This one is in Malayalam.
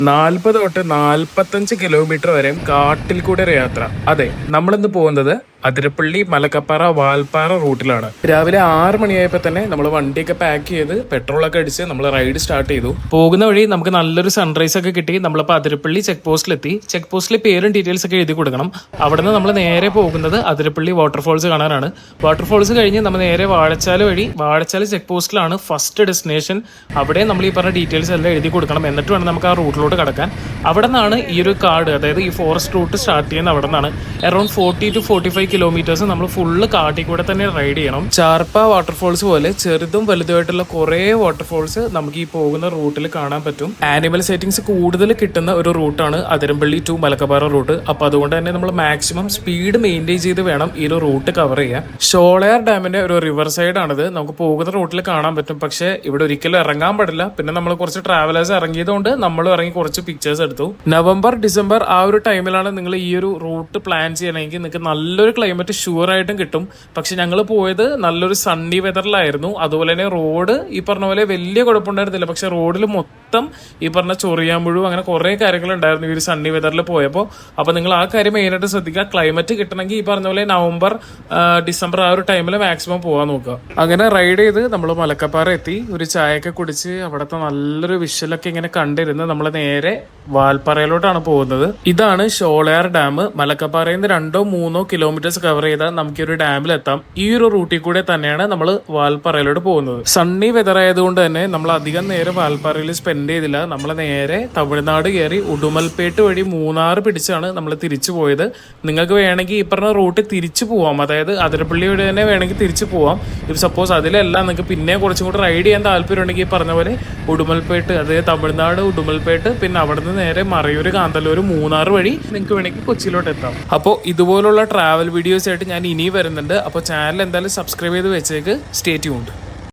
40 തൊട്ട് 45 കിലോമീറ്റർ വരെയും കാട്ടിൽ കൂടെ ഒരു യാത്ര. അതെ, നമ്മളിന്ന് പോകുന്നത് അതിരപ്പള്ളി, മലക്കപ്പാറ, വാൽപ്പാറ റൂട്ടിലാണ്. രാവിലെ 6 മണിയായപ്പോൾ തന്നെ നമ്മൾ വണ്ടിയൊക്കെ പാക്ക് ചെയ്ത് പെട്രോളൊക്കെ അടിച്ച് നമ്മൾ റൈഡ് സ്റ്റാർട്ട് ചെയ്തു. പോകുന്ന വഴി നമുക്ക് നല്ലൊരു സൺറൈസ് ഒക്കെ കിട്ടി. നമ്മളിപ്പോൾ അതിരപ്പള്ളി ചെക്ക് പോസ്റ്റിലെത്തി. ചെക്ക് പോസ്റ്റിൽ പേരും ഡീറ്റെയിൽസ് ഒക്കെ എഴുതി കൊടുക്കണം. അവിടെ നിന്ന് നമ്മൾ നേരെ പോകുന്നത് അതിരപ്പള്ളി വാട്ടർഫോൾസ് കാണാനാണ്. വാട്ടർഫോൾസ് കഴിഞ്ഞ് നമ്മൾ നേരെ വാഴച്ചാൽ വഴി, വാഴച്ചാൽ ചെക്ക് പോസ്റ്റിലാണ് ഫസ്റ്റ് ഡെസ്റ്റിനേഷൻ. അവിടെ നമ്മൾ ഈ പറഞ്ഞ ഡീറ്റെയിൽസ് എല്ലാം എഴുതി കൊടുക്കണം. എന്നിട്ട് വേണം നമുക്ക് ആ റൂട്ടിലോട്ട് കടക്കാൻ. അവിടെ നിന്നാണ് ഈ ഒരു കാട്, അതായത് ഈ ഫോറസ്റ്റ് റൂട്ട് സ്റ്റാർട്ട് ചെയ്യുന്നത്. അവിടെ നിന്നാണ് അറൌണ്ട് 40 to 45 കിലോമീറ്റേഴ്സ് നമ്മൾ ഫുള്ള് കാട്ടിൽ കൂടെ തന്നെ റൈഡ് ചെയ്യണം. ചാർപ്പ വാട്ടർഫോൾസ് പോലെ ചെറുതും വലുതുമായിട്ടുള്ള കുറേ വാട്ടർഫോൾസ് നമുക്ക് ഈ പോകുന്ന റൂട്ടിൽ കാണാൻ പറ്റും. ആനിമൽ സൈറ്റിങ്സ് കൂടുതൽ കിട്ടുന്ന ഒരു റൂട്ടാണ് അതിരപ്പള്ളി ടു മലക്കപ്പാറ റൂട്ട്. അപ്പൊ അതുകൊണ്ട് തന്നെ നമ്മൾ മാക്സിമം സ്പീഡ് മെയിൻറ്റെയിൻ ചെയ്ത് വേണം ഈ ഒരു റൂട്ട് കവർ ചെയ്യാൻ. ഷോളയാർ ഡാമിന്റെ ഒരു റിവർ സൈഡ് ആണിത്. നമുക്ക് പോകുന്ന റൂട്ടിൽ കാണാൻ പറ്റും. പക്ഷെ ഇവിടെ ഒരിക്കലും ഇറങ്ങാൻ പാടില്ല. പിന്നെ നമ്മൾ കുറച്ച് ട്രാവലേഴ്സ് ഇറങ്ങിയതുകൊണ്ട് നമ്മൾ ഇറങ്ങി കുറച്ച് പിക്ചേഴ്സ് എടുത്തു. നവംബർ, ഡിസംബർ ആ ഒരു ടൈമിലാണ് നിങ്ങൾ ഈ ഒരു റൂട്ട് പ്ലാൻ ചെയ്യണമെങ്കിൽ നിങ്ങൾക്ക് നല്ലൊരു ക്ലൈമറ്റ് ഷുവർ ആയിട്ടും കിട്ടും. പക്ഷെ ഞങ്ങൾ പോയത് നല്ലൊരു സണ്ണി വെതറിലായിരുന്നു. അതുപോലെ തന്നെ റോഡ് ഈ പറഞ്ഞ പോലെ വലിയ കുഴപ്പമുണ്ടായിരുന്നില്ല. പക്ഷെ റോഡിൽ മൊത്തം ഈ പറഞ്ഞ ചൊറിയാമ്പുഴും അങ്ങനെ കുറെ കാര്യങ്ങൾ ഉണ്ടായിരുന്നു ഈ ഒരു സണ്ണി വെതറിൽ പോയപ്പോൾ. അപ്പൊ നിങ്ങൾ ആ കാര്യം മെയിനായിട്ട് ശ്രദ്ധിക്കുക. ക്ലൈമറ്റ് കിട്ടണമെങ്കിൽ ഈ പറഞ്ഞ പോലെ നവംബർ, ഡിസംബർ ആ ഒരു ടൈമിൽ മാക്സിമം പോകാൻ നോക്കുക. അങ്ങനെ റൈഡ് ചെയ്ത് നമ്മൾ മലക്കപ്പാറ എത്തി. ഒരു ചായയൊക്കെ കുടിച്ച് അവിടുത്തെ നല്ലൊരു വിഷ്വലൊക്കെ ഇങ്ങനെ കണ്ടിരുന്ന് നമ്മൾ നേരെ വാൽപ്പാറയിലോട്ടാണ് പോകുന്നത്. ഇതാണ് ഷോളയാർ ഡാം. മലക്കപ്പാറയിൽ നിന്ന് 2-3 കിലോമീറ്റേഴ്സ് കവർ ചെയ്താൽ നമുക്ക് ഒരു ഡാമിലെത്താം. ഈ ഒരു റൂട്ടിൽ കൂടെ തന്നെയാണ് നമ്മൾ വാൽപ്പാറയിലോട്ട് പോകുന്നത്. സണ്ണി വെതർ ആയതുകൊണ്ട് തന്നെ നമ്മൾ അധികം നേരം വാൽപ്പാറയിൽ സ്പെൻഡ് ചെയ്തില്ല. നമ്മൾ നേരെ തമിഴ്നാട് കയറി ഉടുമൽപേട്ട് വഴി മൂന്നാർ പിടിച്ചാണ് നമ്മൾ തിരിച്ചു പോയത്. നിങ്ങൾക്ക് വേണമെങ്കിൽ ഈ പറഞ്ഞ റൂട്ടിൽ തിരിച്ചു പോവാം. അതായത് അതിരപ്പള്ളി വഴി തന്നെ വേണമെങ്കിൽ തിരിച്ചു പോവാം. ഇപ്പം സപ്പോസ് അതിലല്ല നിങ്ങൾക്ക് പിന്നെ കുറച്ചും കൂടി റൈഡ് ചെയ്യാൻ താല്പര്യം ഉണ്ടെങ്കിൽ ഈ പറഞ്ഞ പോലെ ഉടുമൽപേട്ട്, അതായത് തമിഴ്നാട് ഉടുമൽപേട്ട്, പിന്നെ അവിടെ നിന്ന് നേരെ മറയൂർ, കാന്തല്ലൂർ, മൂന്നാർ വഴി നിങ്ങൾക്ക് വേണമെങ്കിൽ കൊച്ചിയിലോട്ട് എത്താം. അപ്പോൾ ഇതുപോലുള്ള ട്രാവൽ വീഡിയോസ് ആയിട്ട് ഞാൻ ഇനി വരുന്നുണ്ട്. അപ്പോൾ ചാനൽ എന്തായാലും സബ്സ്ക്രൈബ് ചെയ്ത് വെച്ചേക്ക്. Stay tuned.